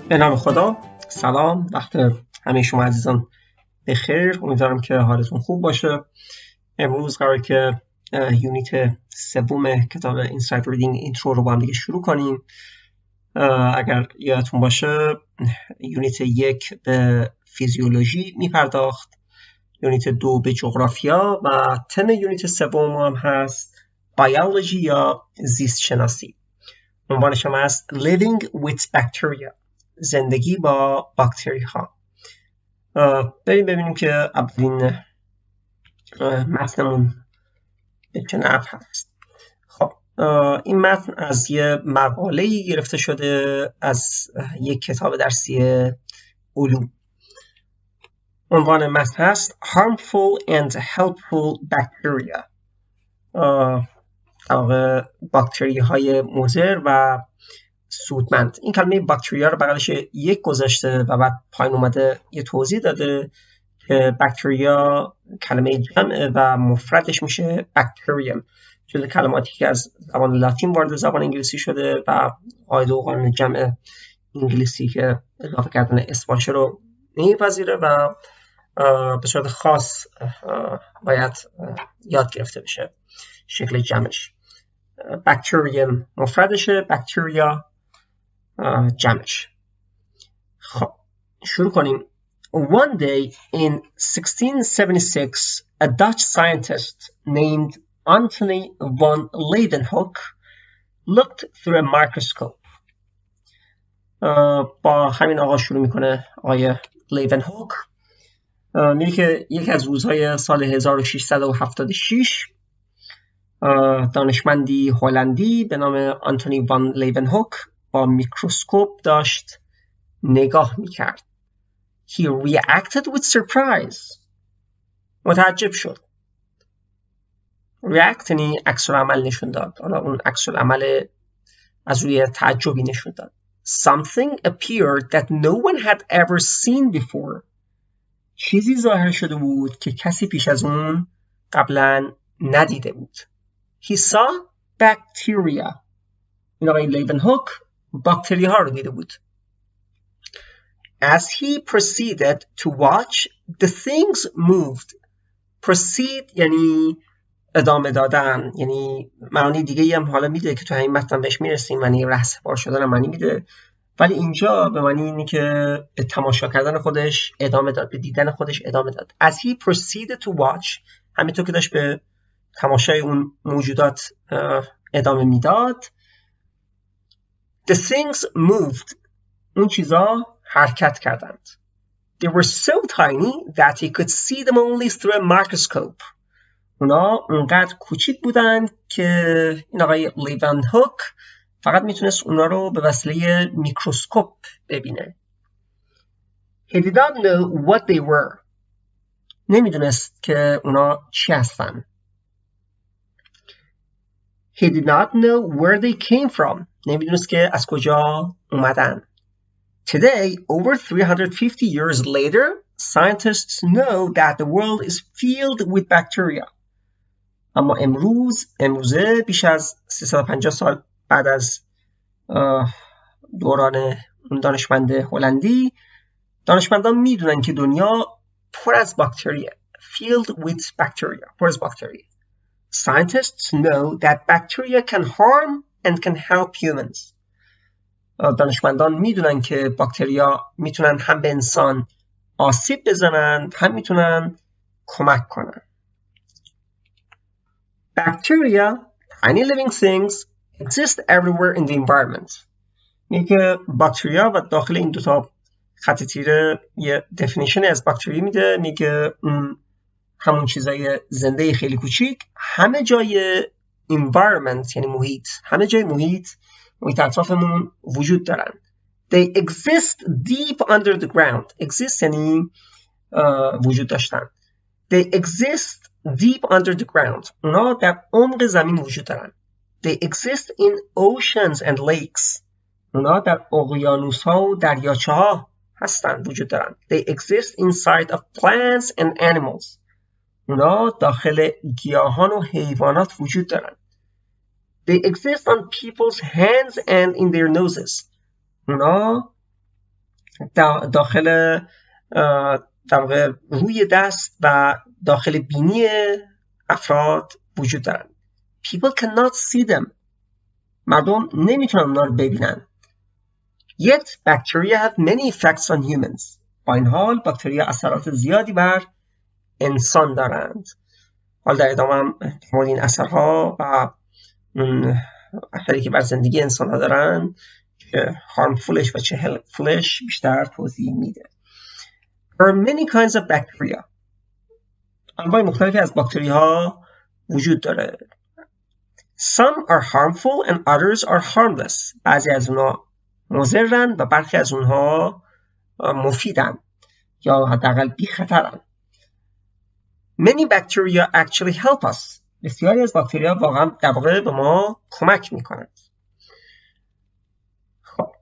به نام خدا. سلام، وقت همه شما عزیزان بخیر. امیدوارم که حالتون خوب باشه. امروز قراره که یونیت سوم کتاب اینسایت ریدینگ اینترو رو با هم دیگه شروع کنیم. اگر یادتون باشه یونیت 1 به فیزیولوژی میپرداخت، یونیت 2 به جغرافیا و تم یونیت سوم هم هست بیولوژی یا زیست شناسی. عنوانش هم هست Living with Bacteria، زندگی با باکتری ها. بریم ببینیم که اولین متنمون به چه نحو هست. خب این متن از یه مقاله‌ای گرفته شده از یک کتاب درسی علوم. عنوان متن هست Harmful and Helpful Bacteria، در واقع باکتری های مضر و سودمند. این کلمه باکتریا رو بغلش یک گذاشته و بعد پایین اومده یه توضیح داده که باکتریا کلمه جمعه و مفردش میشه بکتریوم، جزو کلماتی که از زبان لاتین وارد زبان انگلیسی شده و قاعده و قانون جمع انگلیسی که اضافه کردن اسماشه رو نمیپذیره و به صورت خاص باید یاد گرفته بشه شکل جمعش. بکتریوم مفردشه، بکتریا جمعش. خب شروع کنیم. One day in 1676, a Dutch scientist named Antony van Leeuwenhoek looked through a microscope. با همین آقا شروع میکنه، آقای لیونهوک. میگه که یک از روزهای سال 1676 دانشمندی هلندی به نام آنتونی وان لیونهوک با میکروسکوپ داشت نگاه میکرد. He reacted with surprise. متعجب شد. react یعنی عکس العمل نشون داد. حالا اون عکس العمل از روی تعجبی نشون داد. Something appeared that no one had ever seen before. چیزی ظاهر شده بود که کسی پیش از اون قبلا ندیده بود. He saw bacteria. این آقای لیونهوک باکتری ها رو دیده بود. As he proceeded to watch, the things moved. Proceed یعنی ادامه دادن، یعنی معنی دیگه هم حالا میده که تو همین متن بهش میرسیم، معنی رهسپار شدن هم معنی میده، ولی اینجا به معنی اینه که به تماشا کردن خودش ادامه داد، به دیدن خودش ادامه داد. As he proceeded to watch، همینطور که داشت به تماشای اون موجودات ادامه میداد. The things moved. اون چیزا حرکت کردند. They were so tiny that he could see them only through a microscope. اونا اونقدر کوچیک بودند که این آقای لیونهوک فقط میتونست اونا رو به وسیله میکروسکوپ ببینه. He did not know what they were. نمیدونست که اونا چی هستن. He did not know where they came from. نمیدونست که از کجا اومدن. Today, over 350 years later, scientists know that the world is filled with bacteria. اما امروزه بیش از 350 سال بعد از دوران دانشمند هلندی، دانشمندان میدونن که دنیا پر از باکتریه. Filled with bacteria. پر از باکتری. Scientists know that bacteria can harm and can help humans. دانشمندان میدونن که باکتریا میتونن هم به انسان آسیب بزنن، هم میتونن کمک کنن. Bacteria, tiny living things, exist everywhere in the environment. میگه باکتریا و داخل این دوتا خط تیره یه دفینیشن از باکتری میده. میگه همون چیزای زنده خیلی کوچیک همه جای environment یعنی محیط، همه جای محیط اطرافمون وجود دارن. They exist deep under the ground. Exist یعنی وجود داشتن. They exist deep under the ground. اونا در عمق زمین وجود دارن. They exist in oceans and lakes. اونا در اقیانوس ها و دریاچه ها هستن، وجود دارن. They exist inside of plants and animals. اونا داخل گیاهان و حیوانات وجود دارن. They exist on people's hands and in their noses. اونا داخل در واقع روی دست و داخل بینی افراد وجود دارن. People cannot see them. مردم نمیتونن اونا رو ببینن. Yet bacteria have many effects on humans. با این حال باکتریا اثرات زیادی بر انسان دارند. حالا در ادامه هم مورد این اثرها و اثری که بر زندگی انسان ها دارن که harmfulش و چه helpfulش بیشتر توضیح میده. There are many kinds of bacteria. انواع مختلفی از باکتری ها وجود داره. Some are harmful and others are harmless. بعضی از اونها مضرن و برخی از اونها مفیدن یا حداقل بی خطرن. Many bacteria actually help us. بسیاری از باکتریا واقعا در واقع به ما کمک میکنند. خب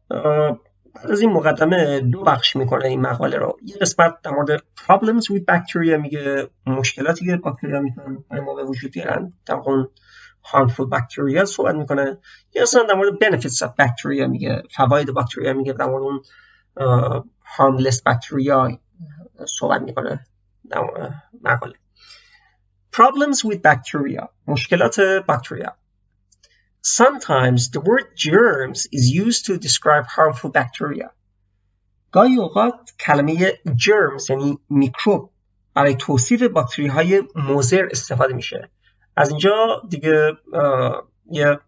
بعد از این مقدمه دو بخش میکنه این مقاله رو. یه قسمت در مورد problems with bacteria میگه مشکلاتی که باکتریا میتونن برای ما به وجود بیارن، در واقع harmful bacteria صحبت میکنه. یه قسمت در مورد benefits of bacteria میگه، فواید باکتریا میگه، در مورد اون harmless bacteria صحبت میکنه در مقاله. Problems with bacteria. مشکلات باکتریا. Sometimes the word germs is used to describe harmful bacteria. گاهی اوقات کلمه germs یعنی میکروب برای توصیف باکتری های مضر استفاده میشه. از اینجا دیگه یه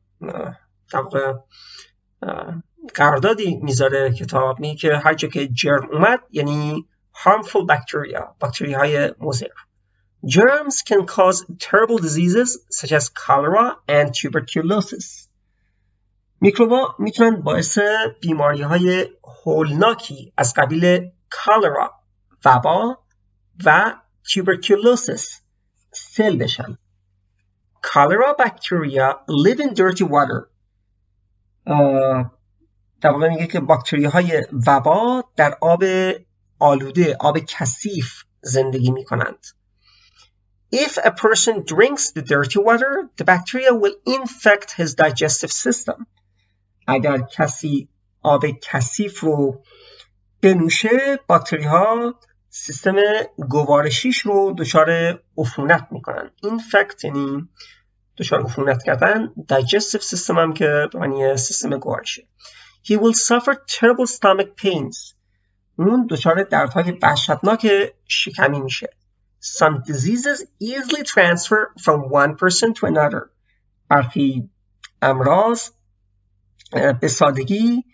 قراردادی میذاره کتاب، میگه که هر جا که جرم اومد یعنی harmful bacteria، باکتری های مضر. Germs can cause terrible diseases such as cholera and tuberculosis. میکروبا میتونن باعث بیماری های هولناکی از قبیل کالرا، وبا و tuberculosis سل بشن. Cholera bacteria live in dirty water. در واقع میگه که باکتری های وبا در آب آلوده، آب کثیف زندگی میکنند. If a person drinks the dirty water, the bacteria will infect his digestive system. اگر کسی آب کثیف رو بنوشه، باکتری ها سیستم گوارشیش رو دچار عفونت میکنن. infect یعنی دچار عفونت کردن، digestive system هم که معنی سیستم گوارشی. He will suffer terrible stomach pains. اون دچار دردهای وحشتناک شکمی میشه. Some diseases easily transfer from one person to another. برخی امراض به سادگی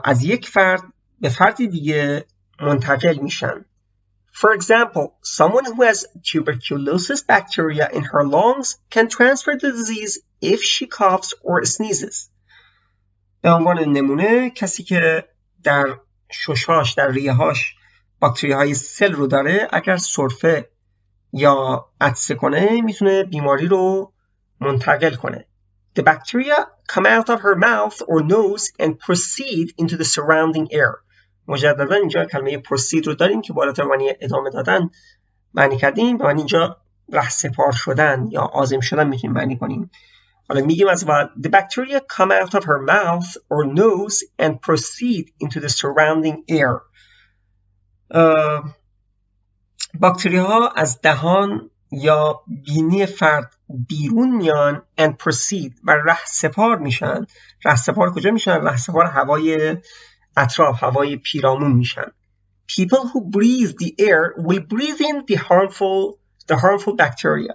از یک فرد به فردی دیگه منتقل میشن. For example, someone who has tuberculosis bacteria in her lungs can transfer the disease if she coughs or sneezes. به عنوان نمونه کسی که در ششهاش، در ریه‌هاش باکتری های سل رو داره، اگر سرفه یا عطسه کنه میتونه بیماری رو منتقل کنه. The bacteria come out of her mouth or nose and proceed into the surrounding air. مجددا اینجا کلمه proceed رو داریم که بالاتر معنی ادامه دادن معنی کردیم، به معنی اینجا رهسپار شدن یا عازم شدن میتونیم معنی کنیم. حالا میگیم از بعد The bacteria come out of her mouth or nose and proceed into the surrounding air. باکتری ها از دهان یا بینی فرد بیرون میان and proceed و رهسپار میشن. رهسپار کجا میشن؟ رهسپار هوای اطراف، هوای پیرامون میشن. People who breathe the air will breathe in the harmful bacteria.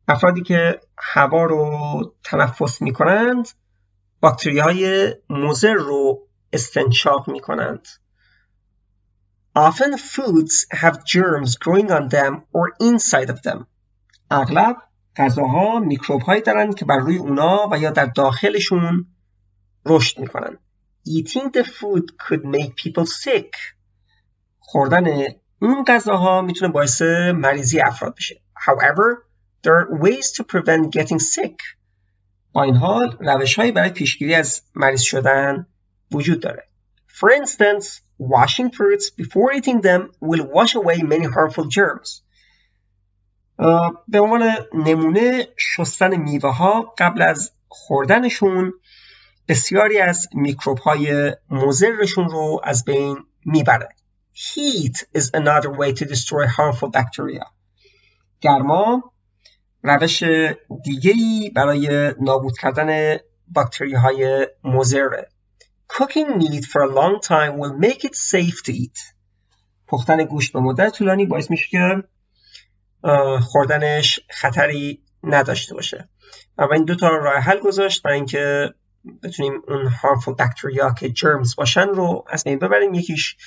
افرادی که هوا رو تنفس میکنند باکتری های مضر رو استنشاق میکنند. Often foods have germs growing on them or inside of them. اغلب غذاها میکروب هایی دارن که بر روی اونا و یا در داخلشون رشد میکنن. Eating the food could make people sick. خوردن اون غذاها میتونه باعث مریضی افراد بشه. However, there are ways to prevent getting sick. با این حال روش‌هایی برای پیشگیری از مریض شدن وجود داره. For instance, washing fruits before eating them will wash away many harmful germs. به عنوان نمونه شستن میوه‌ها قبل از خوردنشون بسیاری از میکروب های مضرشون رو از بین میبره. Heat is another way to destroy harmful bacteria. گرما روش دیگه‌ای برای نابود کردن باکتری های مضره. Cooking meat for a long time will make it safe to eat. پختن گوشت به مدت طولانی باعث میشه که خوردنش خطری نداشته باشه. این دو تا راه حل گذاشت برای اینکه بتونیم اون harmful bacteria که germs باشن رو از بین ببریم. یکیش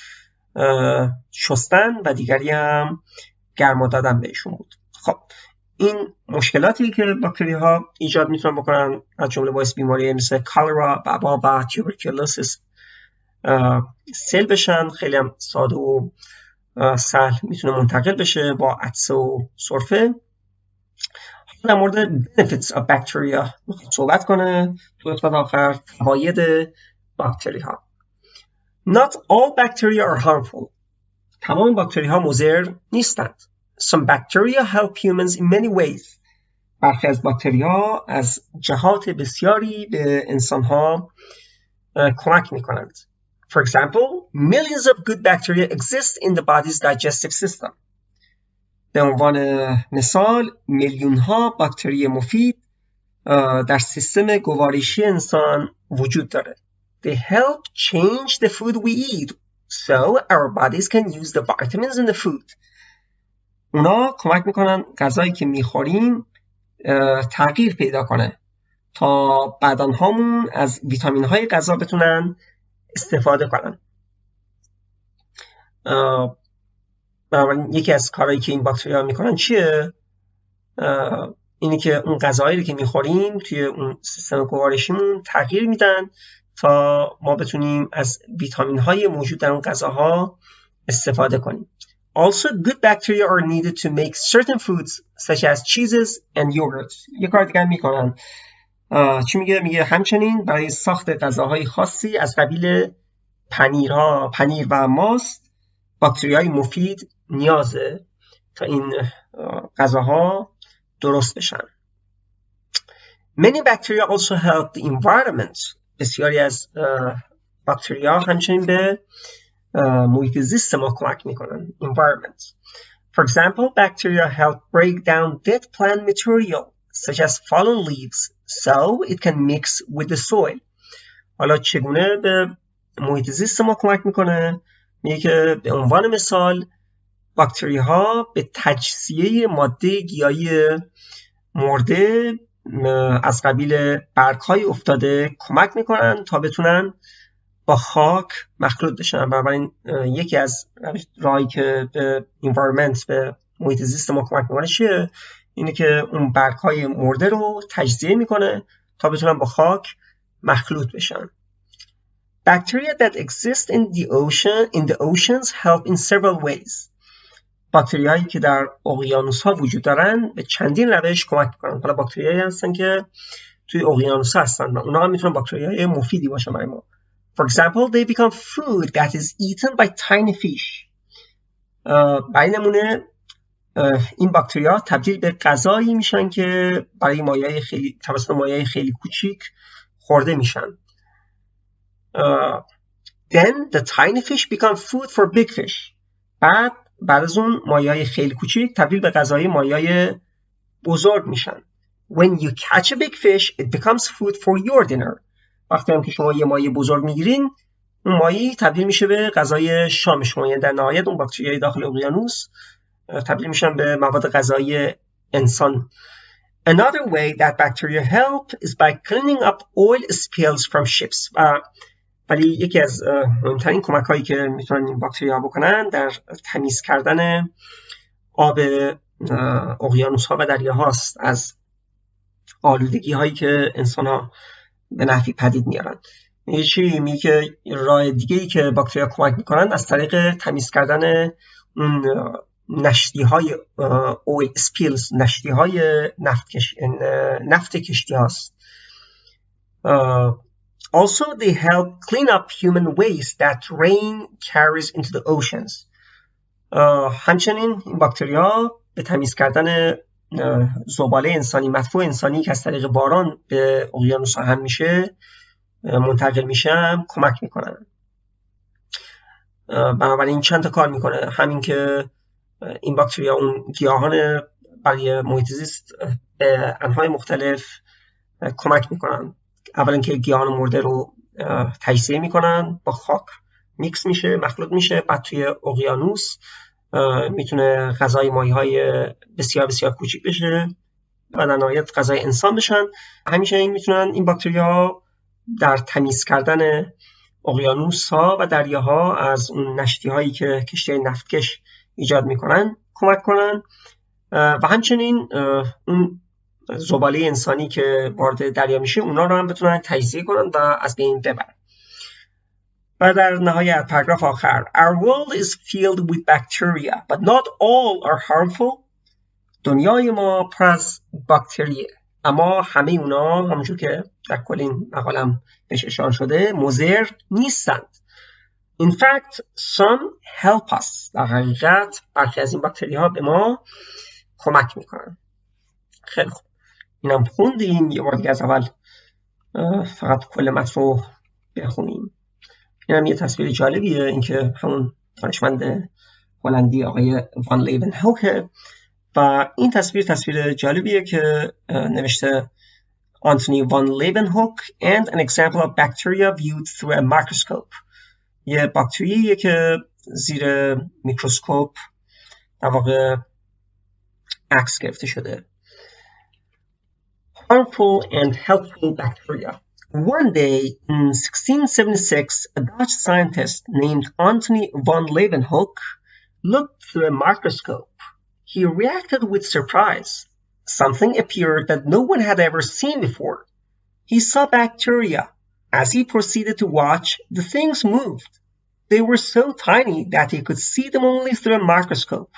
شستن و دیگری هم گرما دادن بهشون بود. خب این مشکلاتی که باکتری ها ایجاد میتونن بکنن از جمله باعث بیماری مثل کالرا، وبا و توبرکلوسیس سیل بشن. خیلی هم ساده و سهل میتونه منتقل بشه با عطسه و سرفه. در مورد benefits of bacteria صحبت کنه تو قسمت آخر، فواید باکتری ها. Not all bacteria are harmful. تمام باکتری ها مضر نیستند. Some bacteria help humans in many ways. برخی از باکتری ها از جهات بسیاری به انسان ها کمک می کنند. For example, millions of good bacteria exist in the body's digestive system. به عنوان مثال میلیون ها باکتری مفید در سیستم گوارشی انسان وجود داره. They help change the food we eat so our bodies can use the vitamins in the food. اونا کمک میکنن غذایی که میخوریم تغییر پیدا کنه تا بدنهامون از ویتامین های غذا بتونن استفاده کنن. بنابراین یکی از کارهایی که این باکتریا میکنن چیه؟ اینی که اون غذایی که میخوریم توی اون سیستم گوارشیمون تغییر میدن تا ما بتونیم از ویتامین های موجود در اون غذاها استفاده کنیم. Also, good bacteria are needed to make certain foods such as cheeses and yogurts. یک کار دیگه میکنن. چی میگه؟ میگه همچنین برای ساخت غذاهای خاصی از قبیل پنیر و ماست باکتریای مفید نیازه تا این غذاها درست بشن. Many bacteria also help the environment. بسیاری از باکتریا همچنین به محیط زیست ما کمک میکنن. Environment. For example, bacteria help break down dead plant material such as fallen leaves so it can mix with the soil. حالا چگونه به محیط زیست ما کمک میکنه؟ میگه که به عنوان مثال باکتری ها به تجزیه ماده گیاهی مرده از قبیل برگ های افتاده کمک میکنن تا بتونن با خاک مخلوط بشن. بنابراین یکی از راهی که به environment به محیط زیست ما کمک میکنه چیه؟ اینه که اون برگ های مرده رو تجزیه میکنه تا بتونن با خاک مخلوط بشن. Bacteria that exist in the oceans help in several ways. باکتریایی که در اقیانوس ها وجود دارن به چندین روش کمک میکنن. حالا باکتریایی هستن که توی اقیانوس ها هستن و اونا هم میتونن باکتریای مفیدی باشن برای ما. For example, they become food that is eaten by tiny fish. برای نمونه این باکتریا تبدیل به غذایی میشن که برای توسط مایعای خیلی کوچیک خورده میشن. Then the tiny fish become food for big fish. بعد از اون مایعای خیلی کوچیک تبدیل به غذای مایعای بزرگ میشن. When you catch a big fish, it becomes food for your dinner. وقتی هم که شما یه مایع بزرگ میگیرین، اون مایع تبدیل میشه به غذای شام شما. یعنی در نهایت اون باکتریای داخل اقیانوس تبدیل میشن به مواد غذایی انسان. Another way that bacteria help is by cleaning up oil spills from ships. ولی یکی از مهمترین کمک هایی که میتونن این باکتریا بکنن در تمیز کردن آب اقیانوس ها و دریاهاست از آلودگی هایی که انسان ها به نحوی پدید میارن. میگه که راه دیگه ای که باکتریا کمک میکنن از طریق تمیز کردن اون نشتی های oil spills، نشتی های نفت کشتی هاست. Also, they help clean up human waste that rain carries into the oceans. همچنین این باکتریا به تمیز کردن زباله انسانی، مدفوع انسانی که از طریق باران به اقیانوس هم میشه منتقل میشم کمک میکنن. بنابراین چند تا کار میکنه. همین که این باکتریا اون گیاهان برای محیط زیست به انواع مختلف کمک میکنن. اولا که گیاهان مرده رو تجزیه میکنن، با خاک میکس میشه، مخلوط میشه، بعد توی اقیانوس میتونه غذای ماهی‌های بسیار بسیار کوچیک بشه و در نهایت غذای انسان بشن. همیشه میتونن این باکتریاها در تمیز کردن اقیانوس‌ها و دریاها از اون نشتی‌هایی که کشتی نفتکش ایجاد میکنن کمک کنن و همچنین اون زباله انسانی که وارد دریا میشه اونا رو هم بتونن تجزیه کنن و از بین ببرن. و در نهایت پاراگراف آخر Our world is filled with bacteria but not all are harmful. دنیای ما پر از باکتریه اما همه اونا همونجور که در کل این مقالم بهش اشاره شده مضر نیستند. In fact some help us. در حقیقت برخی از این باکتری ها به ما کمک میکنن. خیلی خوب، اینم خوندیم. یه بار دیگه از اول فقط کل متن رو بخونیم. اینم یه تصویر جالبیه، اینکه همون دانشمند هلندی آقای وان لیونهوک و این تصویر جالبیه که نوشته آنتونی وان لیونهوک and an example of bacteria viewed through a microscope. یه باکتریه که زیر میکروسکوپ در واقع عکس گرفته شده. Harmful and helpful bacteria. One day in 1676, a Dutch scientist named Antony van Leeuwenhoek looked through a microscope. He reacted with surprise. Something appeared that no one had ever seen before. He saw bacteria. As he proceeded to watch, the things moved. They were so tiny that he could see them only through a microscope.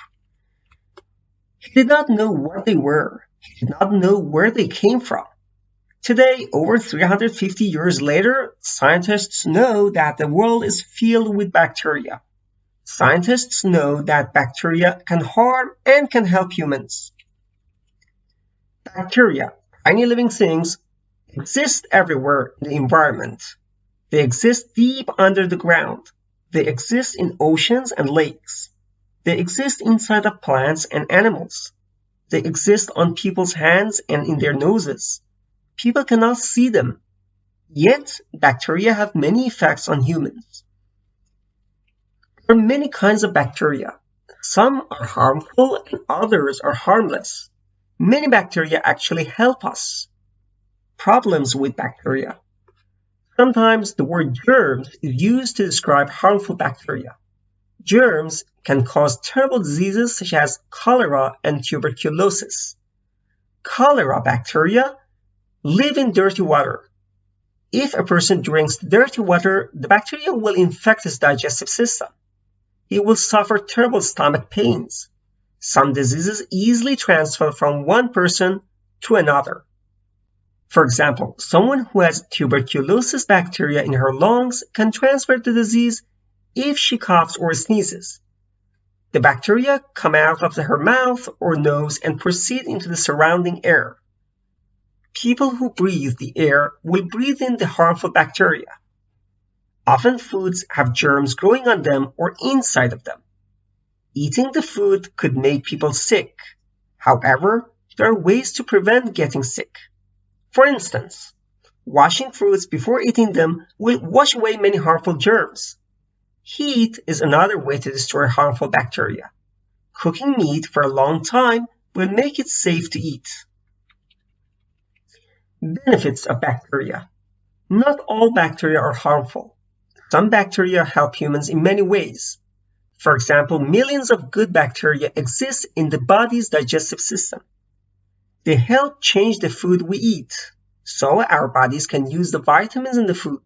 He did not know what they were. He did not know where they came from. Today, over 350 years later, scientists know that the world is filled with bacteria. Scientists know that bacteria can harm and can help humans. Bacteria, tiny living things, exist everywhere in the environment. They exist deep under the ground. They exist in oceans and lakes. They exist inside of plants and animals. They exist on people's hands and in their noses. People cannot see them. Yet, bacteria have many effects on humans. There are many kinds of bacteria. Some are harmful and others are harmless. Many bacteria actually help us. Problems with bacteria. Sometimes the word germs is used to describe harmful bacteria. Germs can cause terrible diseases such as cholera and tuberculosis. Cholera bacteria live in dirty water. If a person drinks dirty water, the bacteria will infect his digestive system. He will suffer terrible stomach pains. Some diseases easily transfer from one person to another. For example, someone who has tuberculosis bacteria in her lungs can transfer the disease if she coughs or sneezes. The bacteria come out of her mouth or nose and proceed into the surrounding air. People who breathe the air will breathe in the harmful bacteria. Often foods have germs growing on them or inside of them. Eating the food could make people sick. However, there are ways to prevent getting sick. For instance, washing fruits before eating them will wash away many harmful germs. Heat is another way to destroy harmful bacteria. Cooking meat for a long time will make it safe to eat. Benefits of bacteria. Not all bacteria are harmful. Some bacteria help humans in many ways. For example, millions of good bacteria exist in the body's digestive system. They help change the food we eat, so our bodies can use the vitamins in the food.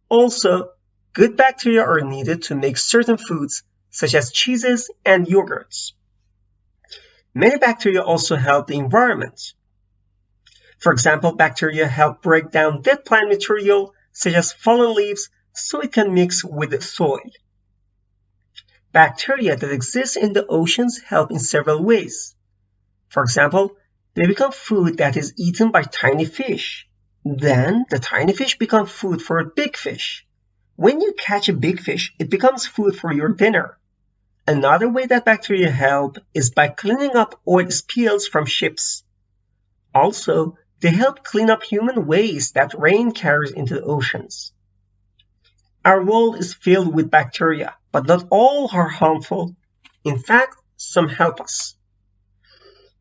Also, good bacteria are needed to make certain foods, such as cheeses and yogurts. Many bacteria also help the environment. For example, bacteria help break down dead plant material, such as fallen leaves, so it can mix with the soil. Bacteria that exist in the oceans help in several ways. For example, they become food that is eaten by tiny fish. Then the tiny fish become food for a big fish. When you catch a big fish, it becomes food for your dinner. Another way that bacteria help is by cleaning up oil spills from ships. Also, they help clean up human waste that rain carries into the oceans. Our world is filled with bacteria, but not all are harmful. In fact, some help us.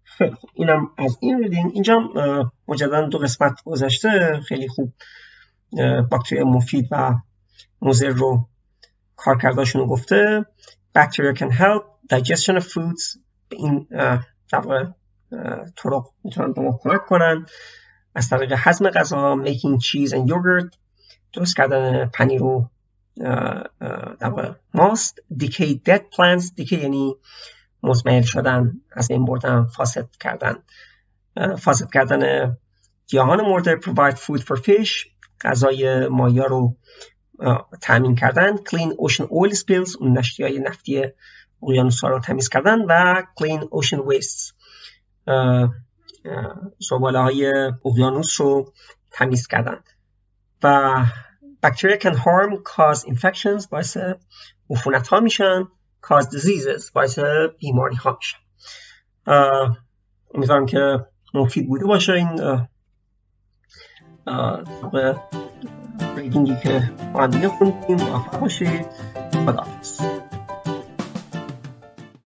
خیلی خوب، اینم از این ریدینگ. اینجا مجددا 2 قسمت گذشته خیلی خوب باکتریا مفید و مضر رو کارکرداشون رو گفته. Bacteria can help digestion of foods. به این در واقع طرق میتونن به ما کمک کنن از طریق هضم غذا. making cheese and yogurt، درست کردن پنیر و در واقع ماست. decay dead plants، decay یعنی مزمحل شدن، از بین بردن، فاسد کردن گیاهان مرده. provide food for fish، غذای ماهی‌ها رو تامین کردن. clean ocean oil spills، اون نشتی‌های نفتی اقیانوس‌ها رو تمیز کردن. و clean ocean wastes، زباله‌های اقیانوس رو تمیز کردن. و bacteria can harm cause infections، باعث عفونت‌ها میشن. cause diseases، باعث بیماری‌ها میشن. امیدوارم که مفید بوده باشه این ریدینگی که با هم دیگه خوندیم. موفق باشید. خداحافظ.